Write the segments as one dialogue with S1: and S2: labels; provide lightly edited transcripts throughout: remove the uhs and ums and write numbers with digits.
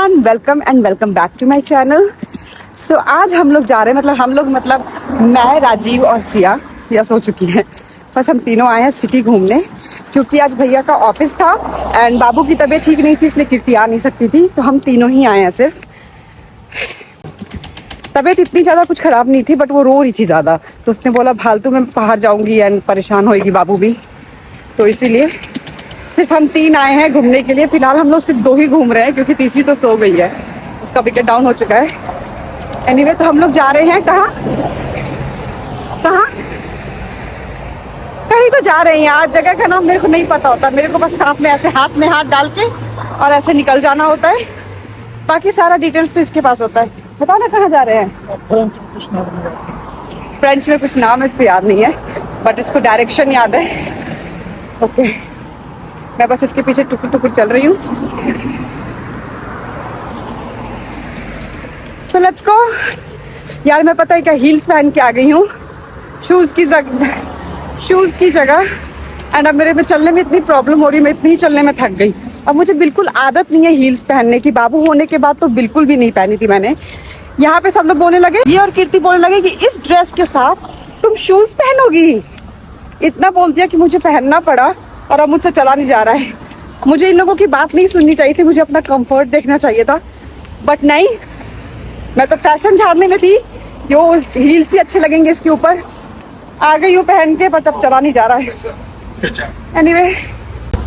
S1: Everyone, welcome and welcome back to my channel. So आज हम लोग जा रहे हैं, मतलब मैं, राजीव और सिया सो चुकी है। बस हम तीनों आए हैं सिटी घूमने, क्योंकि आज भैया का ऑफिस था एंड बाबू की तबीयत ठीक नहीं थी, इसलिए कीर्ति आ नहीं सकती थी, तो हम तीनों ही आए हैं। सिर्फ तबीयत इतनी ज़्यादा कुछ ख़राब नहीं थी, बट वो रो रही थी ज़्यादा, तो उसने बोला फालतू में बाहर जाऊँगी एंड परेशान होएगी बाबू भी, तो इसीलिए सिर्फ हम तीन आए हैं घूमने के लिए। फिलहाल हम लोग सिर्फ दो ही घूम रहे हैं, क्योंकि तीसरी तो सो गई है, उसका विकेट डाउन हो चुका है। एनीवे, तो हम लोग जा रहे हैं कहाँ कहीं तो जा रहे हैं यार। जगह का नाम मेरे को नहीं पता होता, मेरे को बस साथ में ऐसे हाथ में हाथ डाल के और ऐसे निकल जाना होता है। बाकी सारा डिटेल्स तो इसके पास होता है। बताओ ना कहाँ जा रहे हैं। फ्रेंच में कुछ नाम है, इसको याद नहीं है, बट इसको डायरेक्शन याद है। ओके, मैं बस इसके पीछे टुकुर टुकुर चल रही हूँ। So let's go. यार मैं पता है क्या हील्स पहन के आ गई हूँ, शूज़ की जगह। एंड अब मेरे में चलने में इतनी प्रॉब्लम हो रही है, मैं इतनी चलने में थक गई। अब मुझे बिल्कुल आदत नहीं है हील्स पहनने की। बाबू होने के बाद तो बिल्कुल भी नहीं पहनी थी मैंने। यहाँ पे सब लोग बोलने लगे, ये और कीर्ति बोलने लगे कि इस ड्रेस के साथ तुम शूज़ पहनोगी। इतना बोल दिया कि मुझे पहनना पड़ा, और अब मुझसे चला नहीं जा रहा है। मुझे इन लोगों की बात नहीं सुननी चाहिए थी, मुझे अपना कंफर्ट देखना चाहिए था, बट नहीं, मैं तो फैशन झाड़ने में थी। यो हील्स ही अच्छे लगेंगे इसके ऊपर, आ गई हूँ पहन के, बट अब चला नहीं जा रहा है। एनीवे,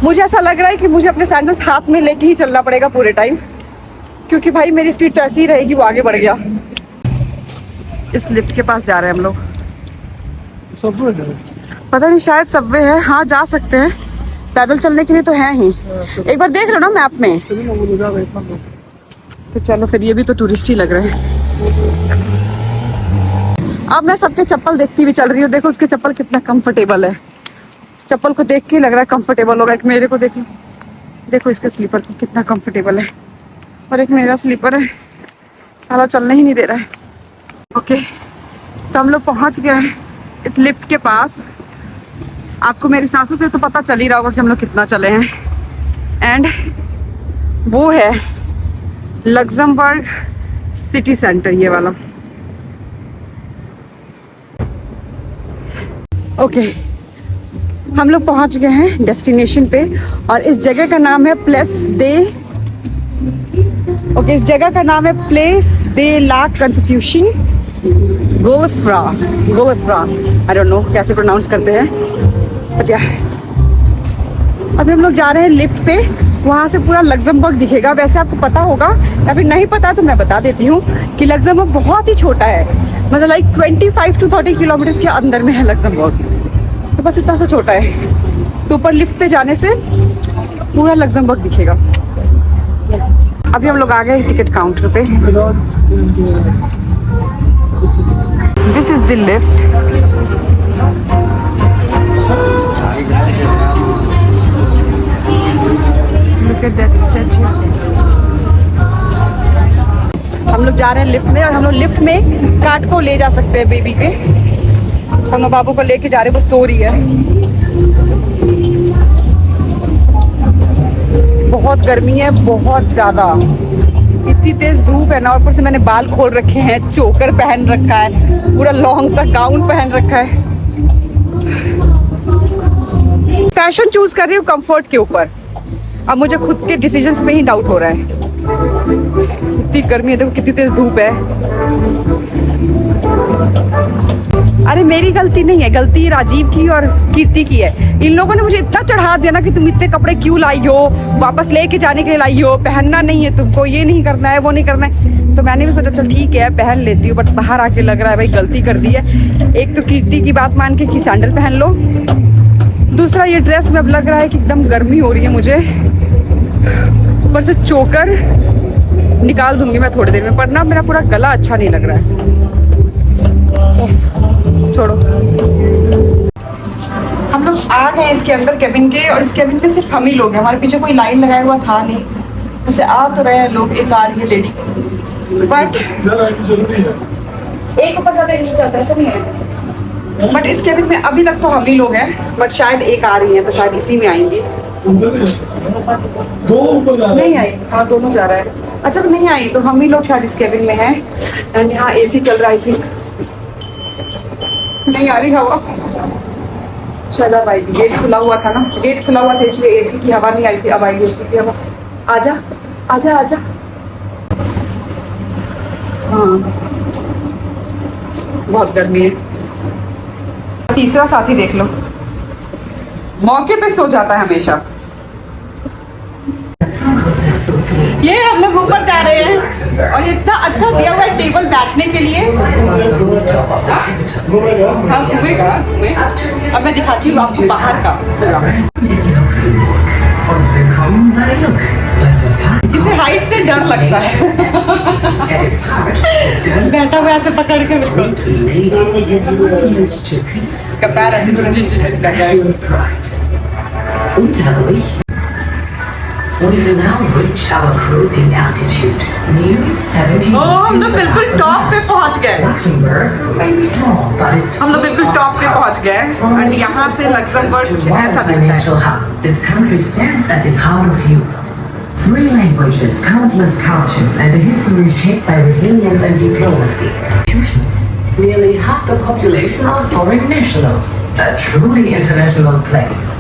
S1: मुझे ऐसा लग रहा है कि मुझे अपने सैंडल्स हाथ में लेके ही चलना पड़ेगा पूरे टाइम, क्योंकि भाई मेरी स्पीड तो ऐसी ही रहेगी। वो आगे बढ़ गया। इस लिफ्ट के पास जा रहे हैं हम लोग। पता नहीं, शायद सबवे है। हाँ, जा सकते हैं, पैदल चलने के लिए तो है ही। एक बार देख लो ना मैप में। तो चलो फिर, ये भी तो टूरिस्ट ही लग रहे हैं। अब मैं सबके चप्पल देखती हुई चल रही हूँ। देखो उसके चप्पल कितना कंफर्टेबल है। चप्पल को देख के लग रहा है कंफर्टेबल होगा। एक मेरे को देख लो, देखो इसके स्लीपर को कितना कंफर्टेबल है, और एक मेरा स्लीपर है, साला चलने ही नहीं दे रहा है। ओके, तो हम लोग पहुँच गए हैं इस लिफ्ट के पास। आपको मेरी सांसों से तो पता चल ही रहा होगा कि हम लोग कितना चले हैं। एंड वो है लग्जमबर्ग सिटी सेंटर, ये वाला। ओके, हम लोग पहुंच गए हैं डेस्टिनेशन पे, और इस जगह का नाम है प्लेस दे ला कॉन्स्टिट्यूशन गोल्फ्रा। आई डोंट नो कैसे प्रोनाउंस करते हैं, बट या अभी हम लोग जा रहे हैं लिफ्ट पे। वहाँ से पूरा लग्जमबर्ग दिखेगा। वैसे आपको पता होगा, या फिर नहीं पता तो मैं बता देती हूँ कि लग्जमबर्ग बहुत ही छोटा है, मतलब लाइक 25 to 30 किलोमीटर के अंदर में है लग्जमबर्ग। तो बस इतना सा छोटा है। तो ऊपर लिफ्ट पे जाने से पूरा लग्जमबर्ग दिखेगा। अभी हम लोग आ गए टिकट काउंटर पे। This is the lift. Look at that statue. हम लोग जा रहे हैं लिफ्ट में, और हम लोग लिफ्ट में काट को ले जा सकते हैं बेबी के। हम लोग बाबू को लेके जा रहे हैं, वो सो रही है। बहुत गर्मी है, बहुत ज्यादा, इतनी तेज धूप है ना। ऊपर से मैंने बाल खोल रखे हैं, चोकर पहन रखा है, पूरा लॉन्ग सा गाउन पहन रखा है। फैशन चूज कर रही हूँ कंफर्ट के ऊपर। अब मुझे खुद के डिसीजंस में ही डाउट हो रहा है। इतनी गर्मी है, देखो कितनी तेज धूप है। अरे मेरी गलती नहीं है, गलती राजीव की और कीर्ति की है। इन लोगों ने मुझे इतना चढ़ा दिया ना कि तुम इतने कपड़े क्यों लाई हो, वापस लेके जाने के लिए लाई हो, पहनना नहीं है तुमको, ये नहीं करना है, वो नहीं करना है। तो मैंने भी सोचा चल ठीक है पहन लेती हूँ, बट बाहर आके लग रहा है भाई गलती कर दी है। एक तो कीर्ति की बात मान के कि सैंडल पहन लो, दूसरा ये ड्रेस में अब लग रहा है कि एकदम गर्मी हो रही है मुझे। ऊपर से चोकर निकाल दूंगी मैं थोड़ी देर में, पर ना मेरा पूरा गला अच्छा नहीं लग रहा है। छोड़ो, हम लोग आ गए इसके अंदर केबिन के, और इस केबिन में सिर्फ हम ही लोग हैं। हमारे पीछे कोई लाइन लगाया हुआ था नहीं, जैसे आ तो रहे हैं लोग, एक आ रही है लेडी, बट एक ऊपर ज्यादा नहीं चलता, ऐसा नहीं है। बट इस केबिन में अभी तक तो हम ही लोग हैं, बट शायद एक आ रही है, तो शायद इसी में आएंगी।
S2: दो ऊपर जा रहे हैं।
S1: नहीं आई, हाँ दोनों जा रहा है। अच्छा नहीं आई तो हम ही लोग शायद इस केबिन में हैं एंड यहाँ एसी चल रहा है कि नहीं आ रही हवा। शायद अब आएगी, गेट खुला हुआ था ना, गेट खुला हुआ था इसलिए एसी की हवा नहीं आई थी, अब आएगी एसी की हवा। आजा आजा आजा। हाँ बहुत गर्मी है। तीसरा साथी देख लो, मौके पे सो जाता है हमेशा। ये हम लोग ऊपर जा रहे हैं और इतना अच्छा दिया हुआ है टेबल बैठने के लिए। हाँ घूमेगा घूमे। अब मैं दिखाती हूँ आपको बाहर का पूरा। इसे हाइट से डर लगता है। बैठा हुआ ऐसे पकड़ के बिल्कुल, इसका पैर ऐसे चिट कर रहा है।
S2: We've now reached our cruising altitude, nearly 70
S1: हम लोग बिल्कुल टॉप पे पहुंच गए।
S2: Luxembourg may be small, but it's
S1: हम लोग बिल्कुल टॉप पे पहुंच गए और यहाँ से लक्समबर्ग कुछ ऐसा दिखता है।
S2: This country stands at the heart of Europe. 3 languages, countless cultures, and a history shaped by resilience and diplomacy. Nearly half the population are foreign nationals. A truly international place.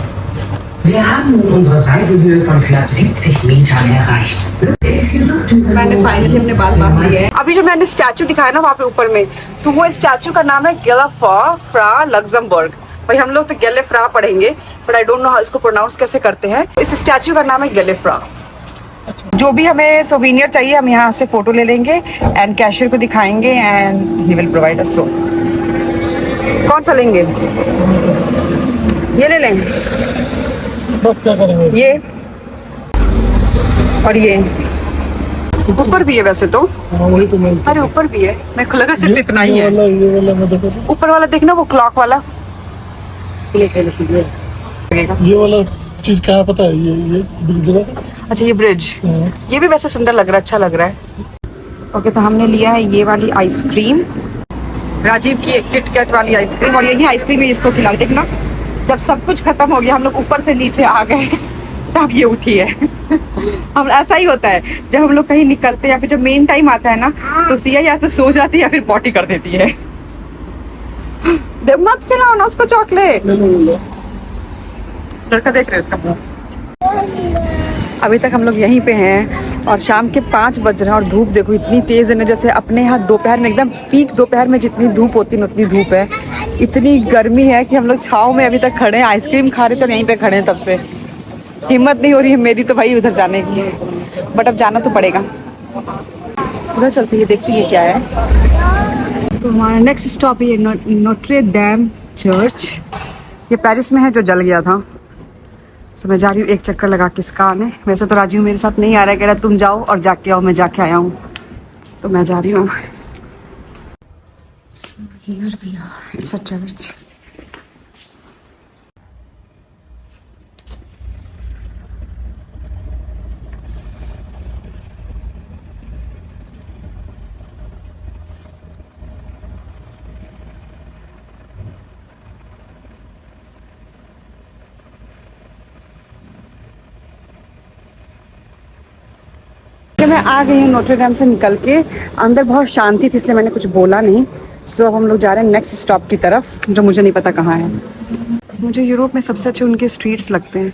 S2: Wir haben nun unsere Reisehöhe von knapp 70 Metern erreicht.
S1: मैंने finally अपने बाल बांध लिए हैं। अभी जो मैंने statue दिखाया ना वहाँ पे ऊपर में, तो वो स्टैचू का नाम है गेलेफ्रा फ्रा लक्समबर्ग। भाई हम लोग तो गेलेफ्रा पढ़ेंगे बट आई डोंट नो इसको प्रोनाउंस कैसे करते हैं। इस स्टैचू का नाम है गेलेफ्रा। जो भी हमें सोवीनियर चाहिए हम यहाँ से फोटो ले लेंगे एंड कैशियर को दिखाएंगे and he will provide us. So कौन सा लेंगे? ये ले लेंगे,
S3: क्या करेंगे?
S1: ये और ये ऊपर भी है वैसे तो।
S3: वही तो मैं,
S1: अरे ऊपर भी है, मेरे को लगा सिर्फ इतना ही है।
S3: ये वाला मैं देखो तो।
S1: ऊपर वाला देखना, वो क्लॉक वाला
S3: ये वाला चीज क्या पता है? ये ब्रिज का।
S1: अच्छा ये ब्रिज, ये भी वैसे सुंदर लग रहा है, अच्छा लग रहा है। ओके तो हमने लिया है ये वाली आइसक्रीम, राजीव की एक किटकैट वाली आइसक्रीम, और यही आइसक्रीम ही इसको खिला। देखना जब सब कुछ खत्म हो गया, हम लोग ऊपर से नीचे आ गए तब ये उठी है। हम ऐसा ही होता है जब हम लोग कहीं निकलते हैं या फिर जब मेन टाइम आता है ना, तो सिया या तो सो जाती है या फिर पॉटी कर देती है। मत खिलाओ ना उसको चॉकलेट, लड़का देख रहे हैं इसका मुंह। अभी तक हम लोग यहीं पे हैं और शाम के 5 बज रहे हैं और धूप देखो इतनी तेज है ना, जैसे अपने यहाँ दोपहर में एकदम पीक दोपहर में जितनी धूप होती है उतनी धूप है। इतनी गर्मी है कि हम लोग छाँव में अभी तक खड़े हैं, आइसक्रीम खा रहे थे और यहीं पे खड़े हैं तब से। हिम्मत नहीं हो रही है मेरी तो भाई उधर जाने की, बट अब जाना तो पड़ेगा। उधर चलती है, देखती है क्या है। तो हमारा नेक्स्ट स्टॉप है नोट्रे डेम चर्च। ये पेरिस में है जो जल गया था। सो मैं जा रही हूँ एक चक्कर लगा के इसका आने। वैसे तो राजीव मेरे साथ नहीं आ रहा है, कह रहा तुम जाओ और जाके आओ। मैं जाके आया हूँ तो मैं जा रही हूँ। So here we are. It's a church. मैं आ गई हूँ नोट्रे डेम से निकल के। अंदर बहुत शांति थी इसलिए मैंने कुछ बोला नहीं। सो अब हम लोग जा रहे हैं नेक्स्ट स्टॉप की तरफ, जो मुझे नहीं पता कहाँ है। मुझे यूरोप में सबसे अच्छे उनके स्ट्रीट्स लगते हैं।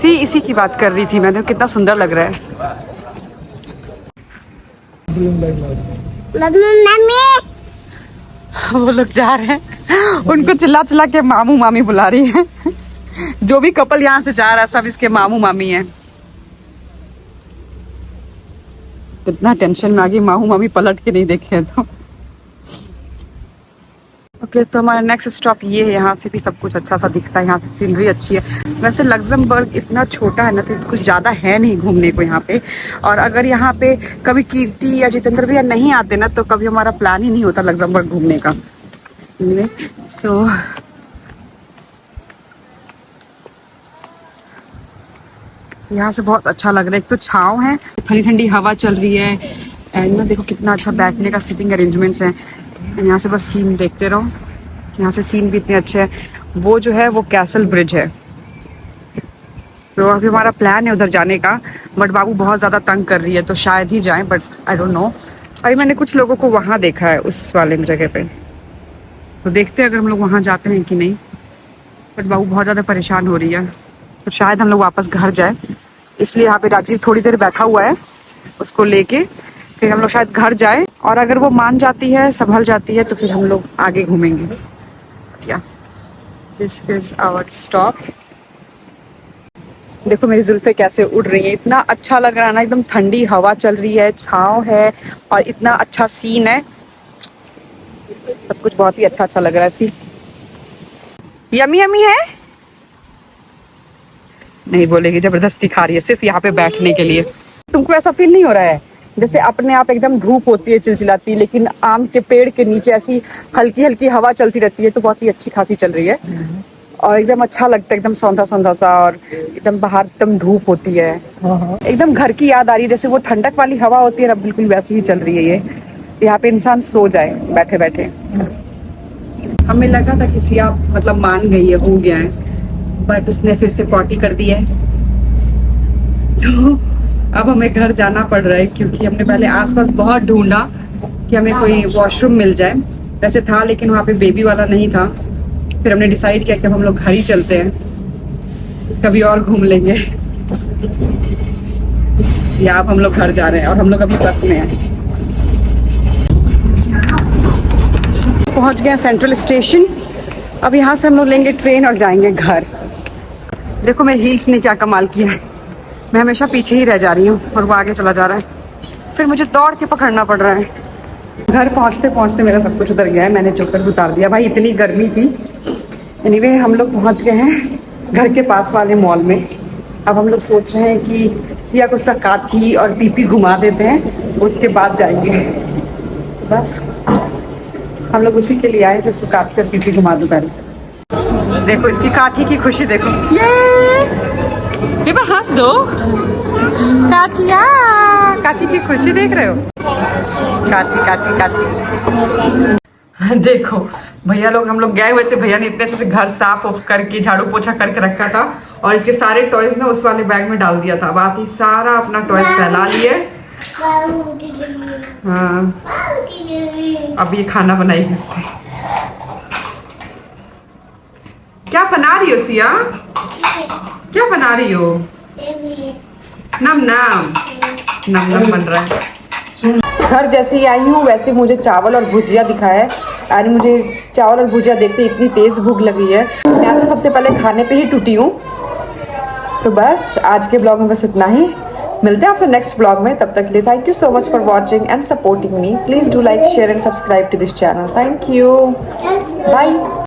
S1: इसी की बात कर रही थी मैं, देखो कितना सुंदर लग रहा है। वो लोग जा रहे हैं, उनको चिल्ला चिल्ला के मामू मामी बुला रही है। जो भी कपल यहाँ से जा रहा है सब इसके मामू मामी हैं। कितना टेंशन में आ गई, मामू मामी पलट के नहीं देखे तो। ओके तो हमारा नेक्स्ट स्टॉप ये है। यहाँ से भी सब कुछ अच्छा सा दिखता है, यहाँ से सीनरी अच्छी है। वैसे लक्समबर्ग इतना छोटा है ना तो कुछ ज़्यादा है नहीं घूमने को यहाँ पे। और अगर यहाँ पे कभी कीर्ति या जितेंद्र भैया नहीं आते ना तो कभी हमारा प्लान ही नहीं होता लक्समबर्ग घूमने का। सो यहाँ से बहुत अच्छा लग रहा है। एक तो छाँव है, ठंडी ठंडी हवा चल रही है एंड ना देखो कितना अच्छा बैठने का सीटिंग अरेंजमेंट्स हैं। यहाँ से बस सीन देखते रहो। यहाँ से सीन भी इतने अच्छे हैं। वो जो है वो कैसल ब्रिज है। सो अभी हमारा प्लान है उधर जाने का, बट बाबू बहुत ज़्यादा तंग कर रही है तो शायद ही जाएं, बट आई डोंट नो। अभी मैंने कुछ लोगों को वहाँ देखा है उस वाले जगह पे, तो देखते हैं अगर हम लोग वहाँ जाते हैं कि नहीं। बट बाबू बहुत ज़्यादा परेशान हो रही है, तो शायद हम लोग वापस घर जाए, इसलिए यहाँ पे राजीव थोड़ी देर बैठा हुआ है उसको लेके, फिर हम लोग शायद घर जाए, और अगर वो मान जाती है, संभल जाती है, तो फिर हम लोग आगे घूमेंगे। क्या दिस इज आवर स्टॉप। देखो मेरी जुल्फे कैसे उड़ रही है, इतना अच्छा लग रहा है ना, एकदम ठंडी हवा चल रही है, छाँव है और इतना अच्छा सीन है, सब कुछ बहुत ही अच्छा अच्छा लग रहा है। सी यमी यमी है, नहीं बोलेगी, जबरदस्ती खा रही है सिर्फ यहाँ पे बैठने के लिए। तुमको ऐसा फील नहीं हो रहा है जैसे अपने आप एकदम धूप होती है चिलचिलाती, लेकिन आम के पेड़ के नीचे ऐसी हल्की हल्की हवा चलती रहती है, तो बहुत ही अच्छी खासी चल रही है और एकदम अच्छा लगता है, एकदम सौंधा सौंधा सा, और एकदम बाहर एकदम धूप होती है, एकदम घर की याद आ रही है, जैसे वो ठंडक वाली हवा होती है ना, बिल्कुल वैसी ही चल रही है ये। यहाँ पे इंसान सो जाए बैठे बैठे। हमें लगा था कि सिया मतलब मान गई है, हो गया है, बट उसने फिर से पॉटी कर दी है, तो अब हमें घर जाना पड़ रहा है, क्योंकि हमने पहले आसपास बहुत ढूंढा कि हमें कोई वॉशरूम मिल जाए, वैसे था लेकिन वहाँ पे बेबी वाला नहीं था। फिर हमने डिसाइड किया कि अब हम लोग घर ही चलते हैं, कभी और घूम लेंगे, या अब हम लोग घर जा रहे हैं और हम लोग अभी बस में हैं। पहुँच गए सेंट्रल स्टेशन, अब यहाँ से हम लोग लेंगे ट्रेन और जाएंगे घर। देखो मेरे हील्स ने क्या कमाल किया है, मैं हमेशा पीछे ही रह जा रही हूँ और वो आगे चला जा रहा है, फिर मुझे दौड़ के पकड़ना पड़ रहा है। घर पहुँचते पहुँचते मेरा सब कुछ उतर गया है, मैंने चोकर उतार दिया भाई, इतनी गर्मी थी। एनीवे हम लोग पहुँच गए हैं घर के पास वाले मॉल में। अब हम लोग सोच रहे हैं कि सिया को उसका काठी और पीपी घुमा देते हैं, उसके बाद जाएंगे। बस हम लोग उसी के लिए आए थे, उसको काठी और पीपी घुमा दो पहले। देखो इसकी काठी की खुशी देखो, ये हंस दो, काचिया काची की खुशी देख रहे हो, काची काची काची। देखो भैया लोग, हम लोग गए हुए थे, भैया ने इतने अच्छे से घर साफ उफ करके झाड़ू पोछा करके रखा था, और इसके सारे टॉयज ना उस वाले बैग में डाल दिया था। बात ही सारा अपना टॉयज फैला लिए। हाँ अब ये खाना बनाएगी इस पे। क्या बना रही हो सिया, क्या बना रही हो? नम नम नम नम बन रहा है। घर जैसे ही आई हूँ वैसे मुझे चावल और भुजिया दिखा है, यानी मुझे चावल और भुजिया देखते इतनी तेज भूख लगी है, मैं तो सबसे पहले खाने पे ही टूटी हूँ। तो बस आज के ब्लॉग में बस इतना ही, मिलते हैं आपसे नेक्स्ट ब्लॉग में, तब तक के लिए thank you so much for watching and supporting me. Please do like share and subscribe to this channel. Thank you, bye.